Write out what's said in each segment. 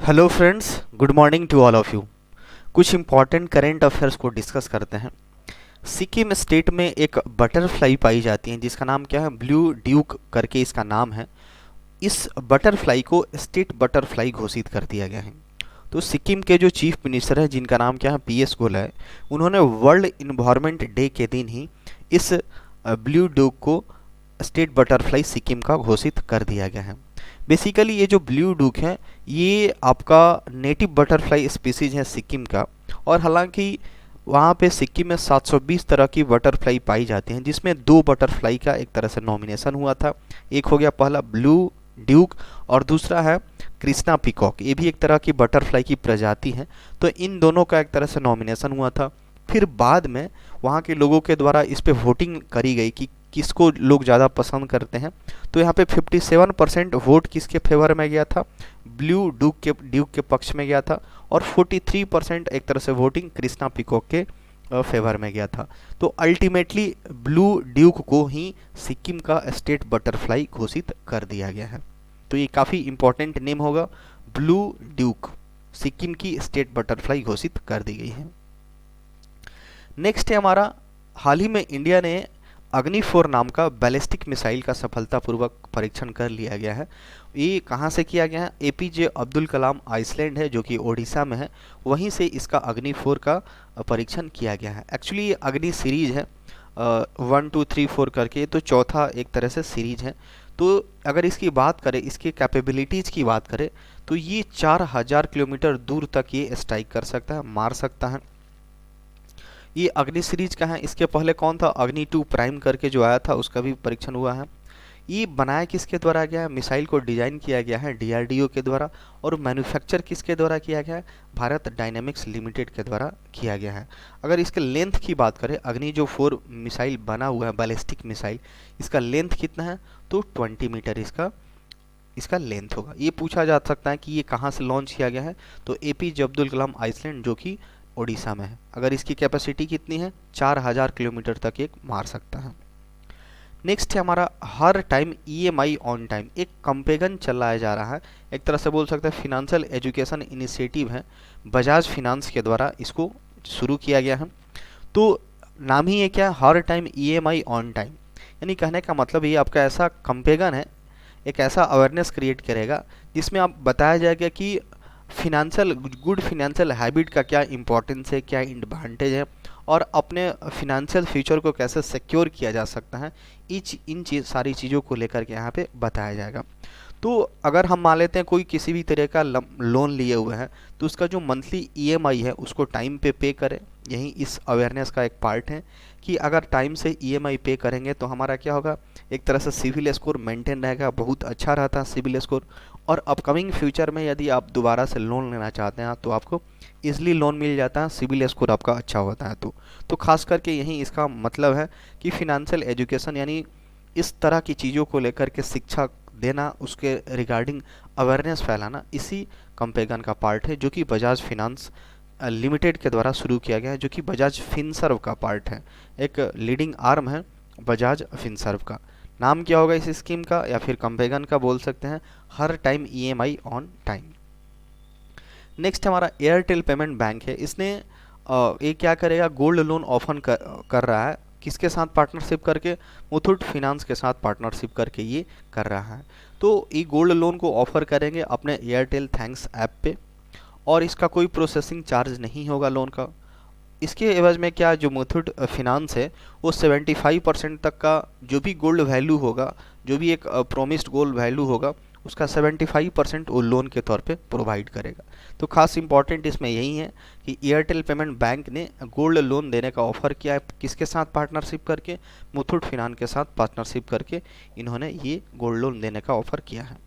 Hello friends, good morning to all of you. कुछ important current affairs को discuss करते हैं। सिक्किम स्टेट में एक बटरफ्लाई पाई जाती है जिसका नाम क्या है, ब्लू ड्यूक करके इसका नाम है। इस बटरफ्लाई को स्टेट बटरफ्लाई घोषित कर दिया गया है। तो सिक्किम के जो चीफ मिनिस्टर है जिनका नाम क्या है, पीएस गोयल, उन्होंने वर्ल्ड इन्वायरमेंट डे के दिन ही इस ब्लू ड्यूक को स्टेट बटरफ्लाई सिक्किम का घोषित कर दिया गया है। बेसिकली ये जो ब्लू डूक है ये आपका नेटिव बटरफ्लाई स्पीसीज है सिक्किम का। और हालांकि वहाँ पे सिक्किम में 720 तरह की बटरफ्लाई पाई जाती हैं, जिसमें दो बटरफ्लाई का एक तरह से नॉमिनेशन हुआ था। एक हो गया पहला ब्लू ड्यूक और दूसरा है कृष्णा पिकॉक, ये भी एक तरह की बटरफ्लाई की प्रजाति है। तो इन दोनों का एक तरह से नॉमिनेशन हुआ था। फिर बाद में वहाँ के लोगों के द्वारा इस पे वोटिंग करी गई कि किसको लोग ज़्यादा पसंद करते हैं। तो यहाँ पे 57% वोट किसके फेवर में गया था, ब्लू ड्यूक के पक्ष में गया था। और 43% एक तरह से वोटिंग कृष्णा पिकॉक के फेवर में गया था। तो अल्टीमेटली ब्लू ड्यूक को ही सिक्किम का स्टेट बटरफ्लाई घोषित कर दिया गया है। तो ये काफ़ी इंपॉर्टेंट नेम होगा, ब्लू ड्यूक सिक्किम की स्टेट बटरफ्लाई घोषित कर दी गई है। नेक्स्ट है हमारा, हाल ही में इंडिया ने अग्नि 4 नाम का बैलिस्टिक मिसाइल का सफलतापूर्वक परीक्षण कर लिया गया है। ये कहाँ से किया गया है, एपीजे अब्दुल कलाम आइसलैंड है जो कि ओडिशा में है, वहीं से इसका अग्नि 4 का परीक्षण किया गया है। एक्चुअली ये अग्नि सीरीज है 1 2 3 4 करके, तो चौथा एक तरह से सीरीज है। तो अगर इसकी बात करें, इसकी कैपेबिलिटीज़ की बात करें, तो ये 4000 किलोमीटर दूर तक ये स्ट्राइक कर सकता है, मार सकता है। ये अग्नि सीरीज का है। इसके पहले कौन था, अग्नि 2 प्राइम करके जो आया था उसका भी परीक्षण हुआ है। ये बनाया किसके द्वारा गया है, मिसाइल को डिजाइन किया गया है डीआरडीओ के द्वारा। और मैन्युफैक्चर किसके द्वारा किया गया है, भारत डायनेमिक्स लिमिटेड के द्वारा किया गया है। अगर इसके लेंथ की बात करें, अग्नि जो 4 मिसाइल बना हुआ है बैलिस्टिक मिसाइल, इसका लेंथ कितना है, तो 20 मीटर इसका लेंथ होगा। ये पूछा जा सकता है कि ये कहाँ से लॉन्च किया गया है, तो एपीजे अब्दुल कलाम आइसलैंड जो कि ओडिशा में है। अगर इसकी कैपेसिटी कितनी है, 4000 किलोमीटर तक एक मार सकता है। नेक्स्ट है हमारा, हर टाइम ईएमआई ऑन टाइम, एक कंपेगन चलाया जा रहा है, एक तरह से बोल सकते हैं फिनेंशियल एजुकेशन इनिशिएटिव है, बजाज फिनांस के द्वारा इसको शुरू किया गया है। तो नाम ही ये क्या है, हर टाइम ईएमआई ऑन टाइम, यानी कहने का मतलब ये आपका ऐसा कंपेगन है, एक ऐसा अवेयरनेस क्रिएट करेगा जिसमें आप बताया जाएगा कि गुड फिनेंशियल हैबिट का क्या इंपॉर्टेंस है, क्या एडवांटेज है, और अपने फिनेंशियल फ्यूचर को कैसे सिक्योर किया जा सकता है। सारी चीज़ों को लेकर के यहाँ पे बताया जाएगा। तो अगर हम मान लेते हैं कोई किसी भी तरह का लोन लिए हुए हैं, तो उसका जो मंथली ईएमआई है उसको टाइम पे करें। यही इस अवेयरनेस का एक पार्ट है कि अगर टाइम से ईएमआई पे करेंगे तो हमारा क्या होगा, एक तरह से सिविल स्कोर मेंटेन रहेगा, बहुत अच्छा रहता है सिविल स्कोर। और अपकमिंग फ्यूचर में यदि आप दोबारा से लोन लेना चाहते हैं तो आपको इजली लोन मिल जाता है, सिविल स्कोर आपका अच्छा होता है। तो खास करके यही इसका मतलब है कि फिनेंशियल एजुकेशन यानी इस तरह की चीज़ों को लेकर के शिक्षा देना, उसके रिगार्डिंग अवेयरनेस फैलाना, इसी कंपेगन का पार्ट है जो कि बजाज फिनांस लिमिटेड के द्वारा शुरू किया गया है, जो कि बजाज फिनसर्व का पार्ट है, एक लीडिंग आर्म है बजाज फिनसर्व का। नाम क्या होगा इस स्कीम का या फिर कंपेगन का, बोल सकते हैं हर time EMI on time. Next हमारा एयरटेल पेमेंट बैंक है। इसने ये क्या करेगा, गोल्ड लोन ऑफर कर रहा है, किसके साथ पार्टनरशिप करके, मुथूट फिनांस के साथ पार्टनरशिप करके ये कर रहा है। तो ये गोल्ड लोन को ऑफर करेंगे अपने एयरटेल थैंक्स ऐप पे, और इसका कोई प्रोसेसिंग चार्ज नहीं होगा लोन का। इसके एवज में क्या, जो मुथूट फिनांस है वो 75% तक का जो भी गोल्ड वैल्यू होगा, जो भी एक प्रोमिस्ड गोल्ड वैल्यू होगा, उसका 75% वो लोन के तौर पे प्रोवाइड करेगा। तो खास इंपॉर्टेंट इसमें यही है कि एयरटेल पेमेंट बैंक ने गोल्ड लोन देने का ऑफर किया है, किसके साथ पार्टनरशिप करके, मुथूट फिनांस के साथ पार्टनरशिप करके इन्होंने ये गोल्ड लोन देने का ऑफर किया है।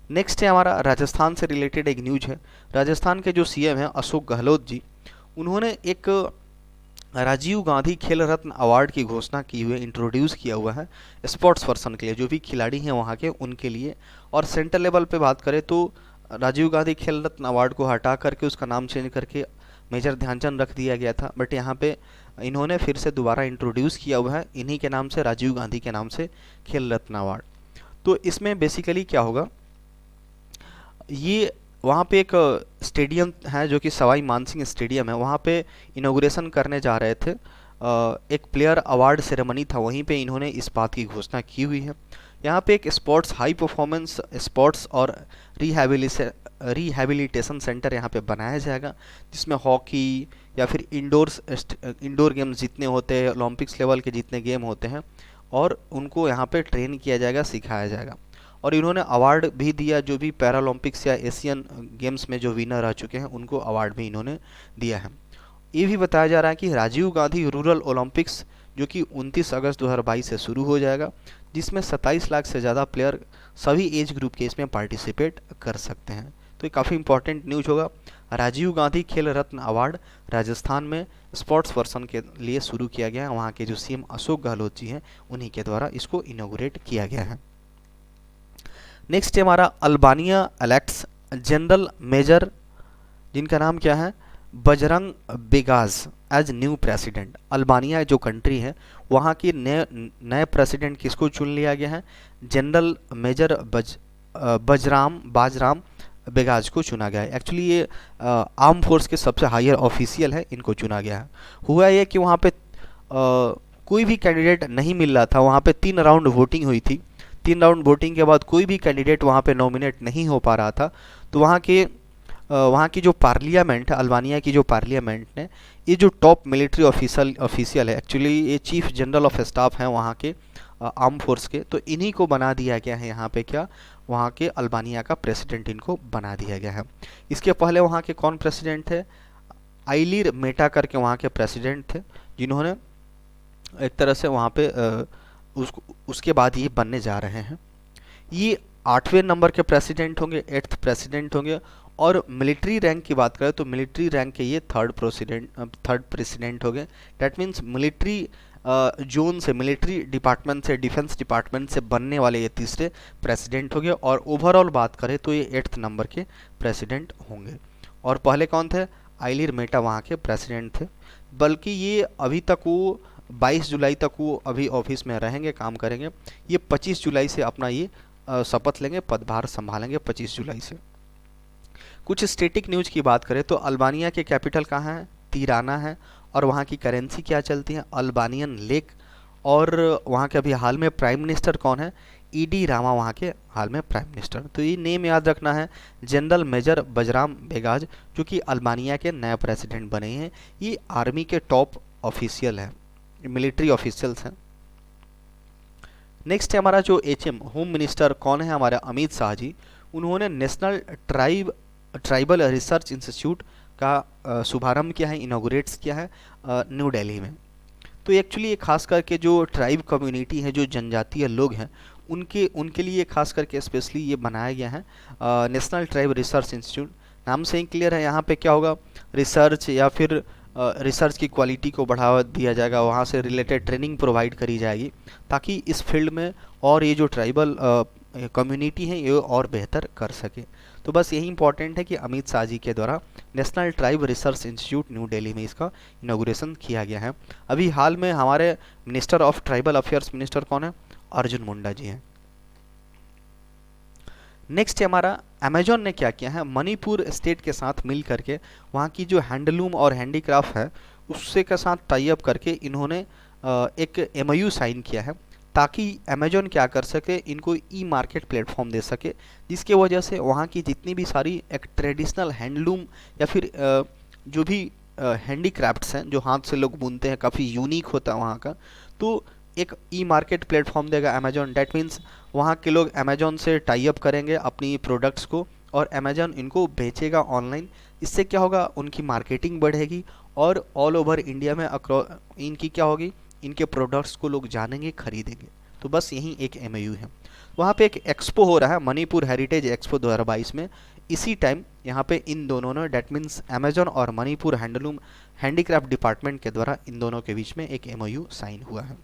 नेक्स्ट है हमारा, राजस्थान से रिलेटेड एक न्यूज है। राजस्थान के जो सीएम हैं अशोक गहलोत जी, उन्होंने एक राजीव गांधी खेल रत्न अवार्ड की घोषणा की हुई, इंट्रोड्यूस किया हुआ है स्पोर्ट्स पर्सन के लिए, जो भी खिलाड़ी हैं वहाँ के उनके लिए। और सेंट्रल लेवल पे बात करें तो राजीव गांधी खेल रत्न अवार्ड को हटा करके उसका नाम चेंज करके मेजर ध्यानचंद रख दिया गया था, बट यहाँ पे इन्होंने फिर से दोबारा इंट्रोड्यूस किया हुआ है इन्हीं के नाम से, राजीव गांधी के नाम से खेल रत्न अवार्ड। तो इसमें बेसिकली क्या होगा, ये वहाँ पे एक स्टेडियम है जो कि सवाई मानसिंह स्टेडियम है, वहाँ पे इनॉग्रेशन करने जा रहे थे। एक प्लेयर अवार्ड सेरेमनी था, वहीं पे इन्होंने इस बात की घोषणा की हुई है। यहाँ पे एक स्पोर्ट्स हाई परफॉर्मेंस स्पोर्ट्स और रिहैबिलिटेशन सेंटर यहाँ पे बनाया जाएगा, जिसमें हॉकी या फिर इंडोर गेम्स जितने होते हैं, ओलंपिक्स लेवल के जितने गेम होते हैं, और उनको यहाँ पे ट्रेन किया जाएगा, सिखाया जाएगा। और इन्होंने अवार्ड भी दिया, जो भी पैरालंपिक्स या एशियन गेम्स में जो विनर रह चुके हैं उनको अवार्ड भी इन्होंने दिया है। ये भी बताया जा रहा है कि राजीव गांधी रूरल ओलंपिक्स जो कि 29 अगस्त 2022 से शुरू हो जाएगा, जिसमें 27 लाख से ज़्यादा प्लेयर सभी एज ग्रुप के इसमें पार्टिसिपेट कर सकते हैं। तो ये काफ़ी इंपॉर्टेंट न्यूज होगा। राजीव गांधी खेल रत्न अवार्ड राजस्थान में स्पोर्ट्स पर्सन के लिए शुरू किया गया है। वहाँ के जो सीएम अशोक गहलोत जी हैं उन्हीं के द्वारा इसको इनोग्रेट किया गया है। नेक्स्ट है हमारा अल्बानिया इलेक्ट्स जनरल मेजर, जिनका नाम क्या है, Bajram Begaj as new president. Albania जो कंट्री है वहाँ की नए प्रेसिडेंट किसको चुन लिया गया है, जनरल मेजर बाजराम बेगाज को चुना गया है। एक्चुअली ये आर्म फोर्स के सबसे हायर ऑफिशियल है, इनको चुना गया है। हुआ ये कि वहाँ पे कोई भी कैंडिडेट नहीं मिल रहा था, वहाँ पे 3 राउंड वोटिंग हुई थी। 3 राउंड वोटिंग के बाद कोई भी कैंडिडेट वहाँ पे नॉमिनेट नहीं हो पा रहा था। तो वहाँ की जो पार्लियामेंट है, अल्बानिया की जो पार्लियामेंट ने, ये जो टॉप मिलिट्री ऑफिशियल है, एक्चुअली ये चीफ जनरल ऑफ स्टाफ हैं वहाँ के आर्म फोर्स के, तो इन्हीं को बना दिया गया है यहाँ पे क्या, वहाँ के अल्बानिया का प्रेसिडेंट इनको बना दिया गया है। इसके पहले वहाँ के कौन प्रेसिडेंट थे, आइलिर मेटा करके वहाँ के प्रेसिडेंट थे, जिन्होंने एक तरह से वहाँ पे उसके बाद ये बनने जा रहे हैं। ये 8वें नंबर के प्रेसिडेंट होंगे, 8th प्रेसिडेंट होंगे। और मिलिट्री रैंक की बात करें तो मिलिट्री रैंक के ये थर्ड प्रेसिडेंट हो गए। डैट मीन्स मिलिट्री जोन से, मिलिट्री डिपार्टमेंट से, डिफेंस डिपार्टमेंट से बनने वाले ये तीसरे प्रेसिडेंट हो गए। और ओवरऑल बात करें तो ये 8th नंबर के प्रेसिडेंट होंगे। और पहले कौन थे, आइलिर मेटा वहाँ के प्रेसिडेंट थे। बल्कि ये अभी तक वो 22 जुलाई तक वो अभी ऑफिस में रहेंगे, काम करेंगे। ये 25 जुलाई से अपना ये शपथ लेंगे, पदभार संभालेंगे 25 जुलाई से। कुछ स्टेटिक न्यूज की बात करें तो अल्बानिया के कैपिटल कहाँ है, तिराना है। और वहाँ की करेंसी क्या चलती है, अल्बानियन लेक। और वहाँ के अभी हाल में प्राइम मिनिस्टर कौन है, ईडी रामा वहाँ के हाल में प्राइम मिनिस्टर। तो ये नेम याद रखना है, जनरल मेजर बजराम बेगाज जो कि अल्बानिया के नए प्रेसिडेंट बने हैं। ये आर्मी के टॉप ऑफिशियल हैं, मिलिट्री ऑफिशियल्स हैं। नेक्स्ट है हमारा जो एचएम होम मिनिस्टर कौन है, हमारे अमित शाह जी। उन्होंने नेशनल ट्राइबल रिसर्च इंस्टीट्यूट का शुभारंभ किया है, इनॉग्रेट्स किया है न्यू दिल्ली में। तो एक्चुअली ये खास करके जो ट्राइब कम्युनिटी है, जो जनजातीय लोग हैं, उनके लिए खास करके स्पेशली ये बनाया गया है नेशनल ट्राइब रिसर्च इंस्टीट्यूट। नाम से ही क्लियर है, यहाँ पे क्या होगा, रिसर्च या फिर रिसर्च की क्वालिटी को बढ़ावा दिया जाएगा, वहाँ से रिलेटेड ट्रेनिंग प्रोवाइड करी जाएगी, ताकि इस फील्ड में और ये जो ट्राइबल कम्युनिटी है ये और बेहतर कर सके। तो बस यही इंपॉर्टेंट है कि अमित शाह जी के द्वारा national tribe research institute new Delhi में इसका इनॉग्रेशन किया गया है। अभी हाल में हमारे minister of tribal affairs minister कौन है, अर्जुन मुंडा जी हैं। नेक्स्ट है हमारा अमेजॉन ने क्या किया है, मणिपुर स्टेट के साथ मिल करके वहाँ की जो हैंडलूम और हैंडीक्राफ्ट है उससे के साथ टाई अप करके इन्होंने एक एमओयू साइन किया है, ताकि अमेजॉन क्या कर सके, इनको ई मार्केट प्लेटफॉर्म दे सके, जिसके वजह से वहाँ की जितनी भी सारी एक ट्रेडिशनल हैंडलूम या फिर जो भी हैंडीक्राफ्ट्स हैं जो हाथ से लोग बुनते हैं, काफ़ी यूनिक होता है वहाँ का, तो एक ई मार्केट प्लेटफॉर्म देगा अमेजॉन। डैट मीन्स वहाँ के लोग अमेजॉन से टाई अप करेंगे अपनी प्रोडक्ट्स को और अमेजॉन इनको बेचेगा ऑनलाइन। इससे क्या होगा, उनकी मार्केटिंग बढ़ेगी और ऑल ओवर इंडिया में इनकी क्या होगी, इनके प्रोडक्ट्स को लोग जानेंगे, खरीदेंगे। तो बस यही एक एमओयू है। वहाँ पे एक एक्सपो हो रहा है, मणिपुर हेरिटेज एक्सपो 2022 में। इसी टाइम यहाँ पे इन दोनों ने, डैट मीन्स अमेजॉन और मणिपुर हैंडलूम हैंडीक्राफ्ट डिपार्टमेंट के द्वारा इन दोनों के बीच में एक एमओयू साइन हुआ है।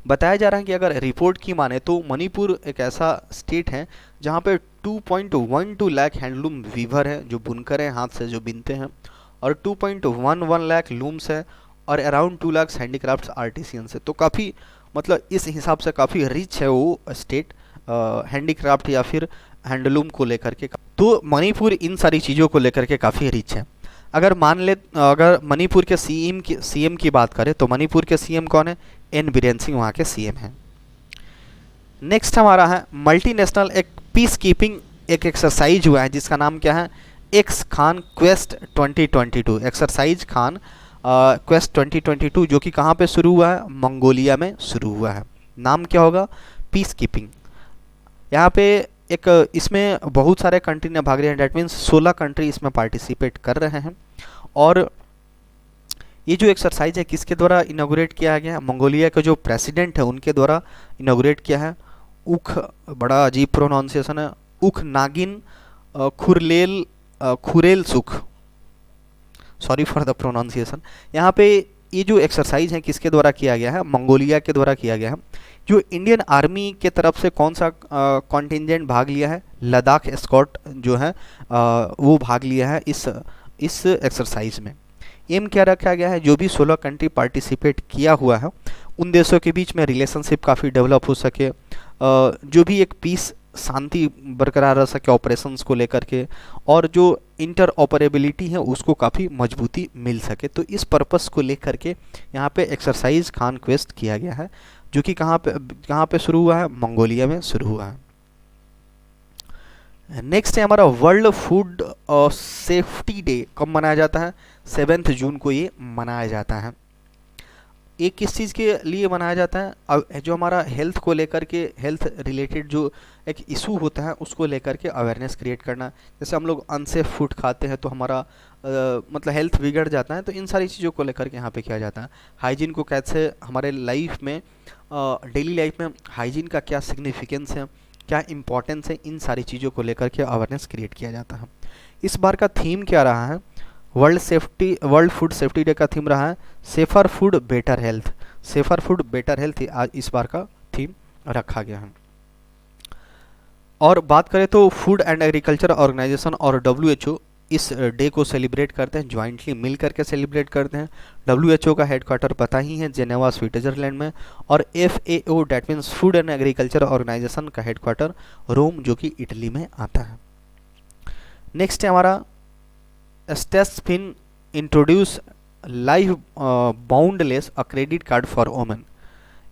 बताया जा रहा है कि अगर रिपोर्ट की माने तो मणिपुर एक ऐसा स्टेट है जहाँ पे 2.12 लाख हैंडलूम वीवर हैं, जो बुनकर हैं, हाथ से जो बिनते हैं, और 2.11 लाख लूम्स है और अराउंड 2 लाख हैंडीक्राफ्ट आर्टिसियंस है। तो काफ़ी मतलब इस हिसाब से काफ़ी रिच है वो स्टेट हैंडीक्राफ्ट या फिर हैंडलूम को लेकर के। तो मणिपुर इन सारी चीज़ों को लेकर के काफ़ी रिच है। अगर मणिपुर के सीएम की बात करें तो मणिपुर के सीएम कौन है? एन बीरेन सिंह वहाँ के सीएम हैं। नेक्स्ट हमारा है मल्टीनेशनल एक पीस कीपिंग एक एक्सरसाइज हुआ है जिसका नाम क्या है? X Khan quest 2022। Exercise Khan quest 2022 जो कि कहाँ पे शुरू हुआ है? मंगोलिया में शुरू हुआ है। नाम क्या होगा? Peace keeping. यहाँ पे एक इसमें बहुत सारे कंट्री ने भाग रहे हैं, डेट मीन्स 16 कंट्री इसमें पार्टिसिपेट कर रहे हैं। और ये जो एक्सरसाइज है किसके द्वारा इनॉग्रेट किया गया है? मंगोलिया के जो प्रेसिडेंट है उनके द्वारा इनॉग्रेट किया है। उख, बड़ा अजीब प्रोनाउंसिएशन है, उख नागिन खुरेल सुख, सॉरी फॉर द प्रोनाउंसिएशन। यहाँ पे ये जो एक्सरसाइज है किसके द्वारा किया गया है? मंगोलिया के द्वारा किया गया है। जो इंडियन आर्मी के तरफ से कौन सा कॉन्टिजेंट भाग लिया है? लद्दाख एस्कॉर्ट जो है वो भाग लिया है इस एक्सरसाइज में। एम क्या रखा गया है? जो भी 16 कंट्री पार्टिसिपेट किया हुआ है उन देशों के बीच में रिलेशनशिप काफ़ी डेवलप हो सके, जो भी एक पीस शांति बरकरार रह सके ऑपरेशंस को लेकर के, और जो इंटर ऑपरेबिलिटी है उसको काफ़ी मजबूती मिल सके। तो इस पर्पस को लेकर के यहाँ पे एक्सरसाइज खान क्वेस्ट किया गया है, जो कि कहाँ पे शुरू हुआ है? मंगोलिया में शुरू हुआ है। नेक्स्ट है हमारा वर्ल्ड फूड सेफ्टी डे। कब मनाया जाता है? 7 जून को ये मनाया जाता है। ये किस चीज़ के लिए मनाया जाता है? अब जो हमारा हेल्थ को लेकर के, हेल्थ रिलेटेड जो एक इशू होता है उसको लेकर के अवेयरनेस क्रिएट करना। जैसे हम लोग अनसेफ फूड खाते हैं तो हमारा मतलब हेल्थ बिगड़ जाता है, तो इन सारी चीज़ों को लेकर के यहाँ पे किया जाता है। हाइजीन को कैसे हमारे लाइफ में, डेली लाइफ में हाइजीन का क्या सिग्निफिकेंस है, क्या इम्पोर्टेंस है, इन सारी चीज़ों को लेकर के अवेयरनेस क्रिएट किया जाता है। इस बार का थीम क्या रहा है? वर्ल्ड फूड सेफ्टी डे का थीम रहा है safer food better health. Safer food better health आज इस बार का थीम रखा गया है। और बात करें तो फूड एंड एग्रीकल्चर ऑर्गेनाइजेशन और WHO इस डे को सेलिब्रेट करते हैं, ज्वाइंटली मिल करके सेलिब्रेट करते हैं। WHO का हेडक्वार्टर पता ही है जेनेवा स्विट्जरलैंड में, और FAO that means food and agriculture organization का हेडक्वार्टर रोम जो कि इटली में आता है। नेक्स्ट है हमारा Stashfin introduce live boundless a credit card for women.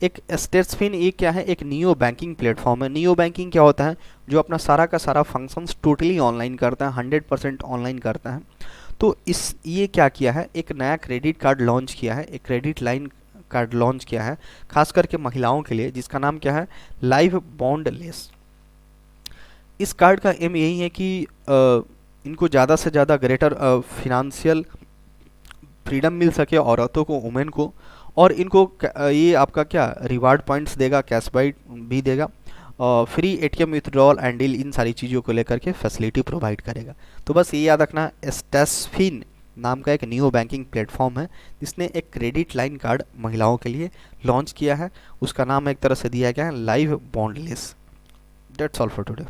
एक स्टेट्सफिन ये क्या है? एक नियो बैंकिंग प्लेटफॉर्म है। नियो बैंकिंग क्या होता है? जो अपना सारा का सारा फंक्शंस टोटली ऑनलाइन करता है, 100% ऑनलाइन करता है। तो ये क्या किया है? एक नया क्रेडिट कार्ड लॉन्च किया है, एक क्रेडिट लाइन कार्ड लॉन्च किया है खास करके महिलाओं के लिए, जिसका नाम क्या है? Live boundless. इस कार्ड का एम यही है कि इनको ज़्यादा से ज़्यादा ग्रेटर फिनेंशियल फ्रीडम मिल सके औरतों को, वुमेन को, और इनको ये आपका क्या रिवार्ड पॉइंट्स देगा, कैशबैक भी देगा, free ATM withdrawal and deal, इन सारी चीज़ों को लेकर के फैसिलिटी प्रोवाइड करेगा। तो बस ये याद रखना, स्टेट्सफिन नाम का एक नियो बैंकिंग प्लेटफॉर्म है जिसने एक क्रेडिट लाइन कार्ड महिलाओं के लिए लॉन्च किया है। उसका नाम एक तरह से दिया गया है live boundless. That's all for today.